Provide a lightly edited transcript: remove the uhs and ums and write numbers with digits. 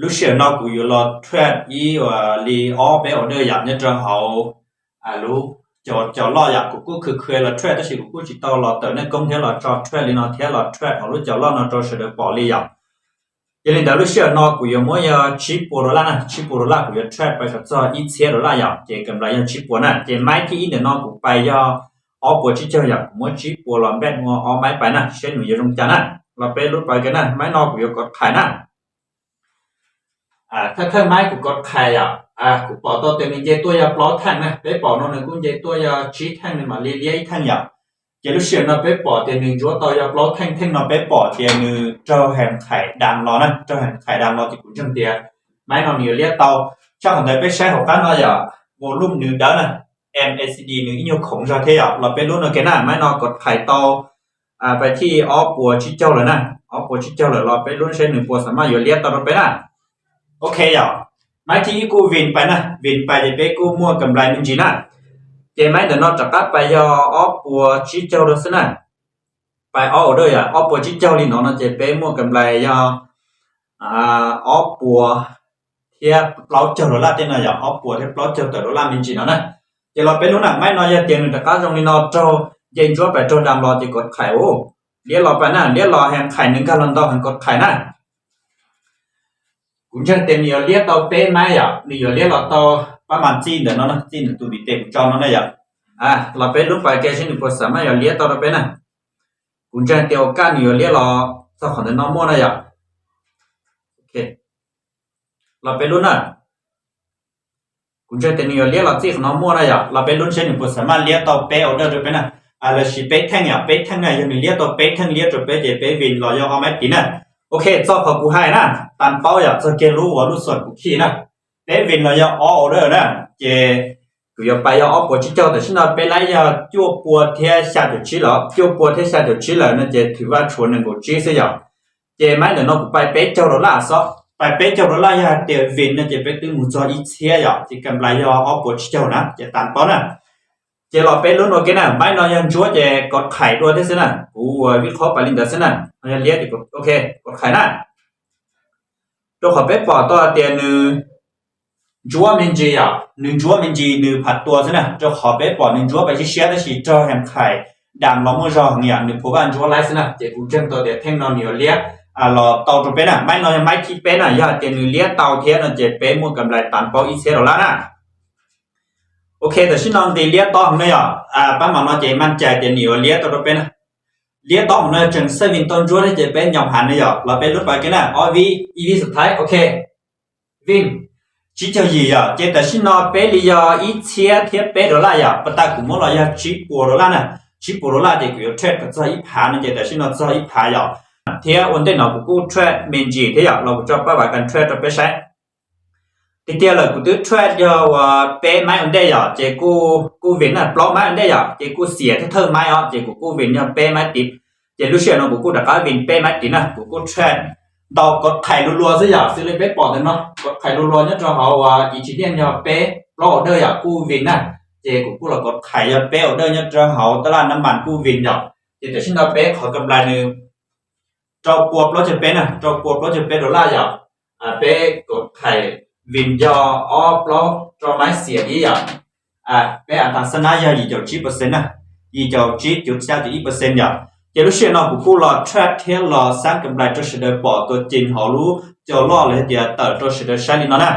lúc xưa nó cũng là trade ý và li ó bé order dạng như cho họ lúc cho lo dạng cũngคือlà trade 但是cũng chỉ tao là tới nên công thế là cho trade li nó thế là trade họ lúc cho lo nó cho sẽ được bỏ li dạng cho nên lúc xưa nó cũng mỗi $10 $10 cũng trade ไปcho $1000อย่างจะกำไร$10น่ะจะไม้ที่เนี่ยnó cũng ไปเอาปวดที่เจออย่างmỗi $10แบตงัวเอาไม้ไปนะเช่นอยู่ตรงจันน่ะเราไปรถไปกันนะไม้นอกกูกดขายนะถ้าไม้กูกดขายกูปอตัวเต็มเจตัวยาปลอแท่งนะไปปอโน่นกูเจตัวยาชี้แท่งนี่มาเลี้ยๆแท่งอย่างเจรู้เชื่อนะไปปอเต็มนึงจัวตัวยาปลอแท่งๆเนาะไปปอเต็มนึงเจ้าแหมไข่ดังรอนะเจ้าแหมไข่ดังรอที่กูจังเตียไม้นอนอยู่เลี้ยเตาช่างของใดไปใช้ของกันเนาะอย่าโวลุ่มนึงเด้อนะMACD นึงอีกของจะเทียเราไปรู้เนาะแกน่ะไม้นอนกดไข่เตาไปที่ออปัวชิเจ้าเลยนะออปัวชิเจ้าเลยเราไปรุ่นใช้1ปัวสามารถอยู่เลี้ยตอนไปนะโอเคอ่ะไม้ที่กูวินไปนะวินไปจะไปกูมั่วกำไรมันจีนะเจไม้เดี๋ยวนอกจากกัดไปออปัวชิเจ้าแล้วซินะไปออเดอร์อ่ะออปัวชิเจ้านี่เนาะจะไปมั่วกำไรออปัวเทียบเปล่าเจ้าละเจน่ะอย่าออปัวเทียบเปล่าเจ้าแต่ละมันจีนะนะเจเราไปรู้นะไม้น้อยจะเตียนจากกัดตรงนี้เนาะเจ้าเย็นจั่วไปโจดำรอจะกดไข่โอ้เรียกรอไปนะเรียกรอแฮมไข่1กะลอนต่อหันกดไข่นะกุญแจเต็มนี่เรียกต่อเป๊ะมั้ยอ่ะนี่เรียกรอต่อประมาณจีนเด้อเนาะจีนตัวบิเต็มจอเนาะนะอย่าเราไปรุ่นไปแกชินบ่สามารถเรียกต่อไปนะกุญแจเตียวกันนี่เรียกรอสักคนน้องมั่วนะอย่าโอเคเราไปรุ่นน่ะกุญแจเต็มนี่เรียกรอที่น้องมั่วนะอย่าเราไปรุ่นเช่นบ่สามารถเรียกต่อเป๊ะออเดอร์ไปนะแล้วสิเป๊ะแท่งอ่ะเป๊ะแท่งน่ะยังมีเรียกต่อเป๊ะแท่งเรียกจบเป๊ะจะเป๊ะวินรอยเอาไม้ตินะโอเคจอบขอกูให้นะตามเป้าอยากจะเกรู้ว่ารู้ส่วนกูขี้นะเป๊ะวินรอยเอาออเดอร์นะเจกูอยากไปเอาปัวชิเจ้าแต่ฉันไปไล่จั่วปัวเทีย下就去了จั่วปัวเทีย下就去了那เจถือว่าชวนนึงกูจี้ซะอย่างเจไม้เดี๋ยวน้องกูไปเป๊ะเจ้าดอลลาร์ซะไปเป๊ะเจ้าดอลลาร์อย่าเตียวินนะเจไปตื้อหมู่จออีเทียอย่างที่กำไรเอาปัวชิเจ้านะเจตามเป้านะเจเราไปลุ้นโอเคนะไม้นอนยังจั่วเจกดไข่ด้วยได้ซินะกูวิเคราะห์ไปลินเดอร์ซินะมันจะเรียกดิโอเคกดไข่นะตัวขอไปปอตัวเตียนึจั่วมันจีอ่ะ1จั่วมันจี1ผัดตัวซินะตัวขอไปปอ1จั่วไปที่เชียร์ได้สิจอแฮมไข่ดังล้อมจอของอย่าง1พวกอันจั่วไลซ์นะเจกูจังตัวเตียแท่งนอนอยู่เรียกรอเตาตัวเป็นน่ะไม้นอนยังไม้ที่เป็นน่ะอย่าเตียนึเรียกเตาเทียนน่ะเจเป้มั่วกำไรตันเป้าอีเสียดอลลาร์นะโอเคแต่ฉันนอนเรียกต่อของเนี่ยป้าหมอนอนใจมั่นใจเดี๋ยวนี้เรียกต่อไปนะเรียกต่อของเนี่ยจึงเซวินต้นจั่วได้จะเป็นยอมหันเนี่ยเราไปรุ่นไปกันนะEV สุดท้ายโอเควิ่งชิเจ้ายี่อ่ะเจแต่ฉันนอนไปเรียอีเทียเทีย$8อ่ะปะตากูมั่วเรา$10นะ$10เด็กอยู่เทรดกับ1,000นะเจแต่ฉันนอน1,000อ่ะเทียวันเดนเรากูเทรดเมนจีเทียเราจะไปว่ากันเทรดไปใช้ทีเดียวเลยกูตื้อเทรดเป๊ะไม้อันเดียวเจกูวินน่ะปลอมไม้อันเดียวเจกูเสียเท่าไม้เจกูวินเป๊ะไม้ติดเจรู้เชื่อเนาะกูดักวินเป๊ะไม้ติดนะกูเทรดดอกกดไข่รัวๆซะอย่างซื้อเลยเป๊ะปอดเนาะกดไข่รัวๆเนี่ยจะเอาอีทีเดียวเป๊ะปลอดเด้อกูวินน่ะเจกูละกดไข่เป๊ะเด้อเนี่ยจะเอาตลาดน้ำมันกูวินเจแต่ฉันเอาเป๊ะขอกำไรนึงเจ้าปวดเราจะเป็นน่ะเจ้าปวดเราจะเป็น$เป๊ะกดไข่วินออปลอจอไม้เสียอีอย่างไปอัตราสนายาอีเจ้า10%นะอีเจ้า10.1% อย่างเจ้ารู้เชื่อเนาะกูรอทรดเทลรอสร้างกำไรตัวเสด็จปอตัวจริงเขารู้เจ้ารอเลยเดี๋ยวต่อตัวเสด็จใช้นี่เนาะนะ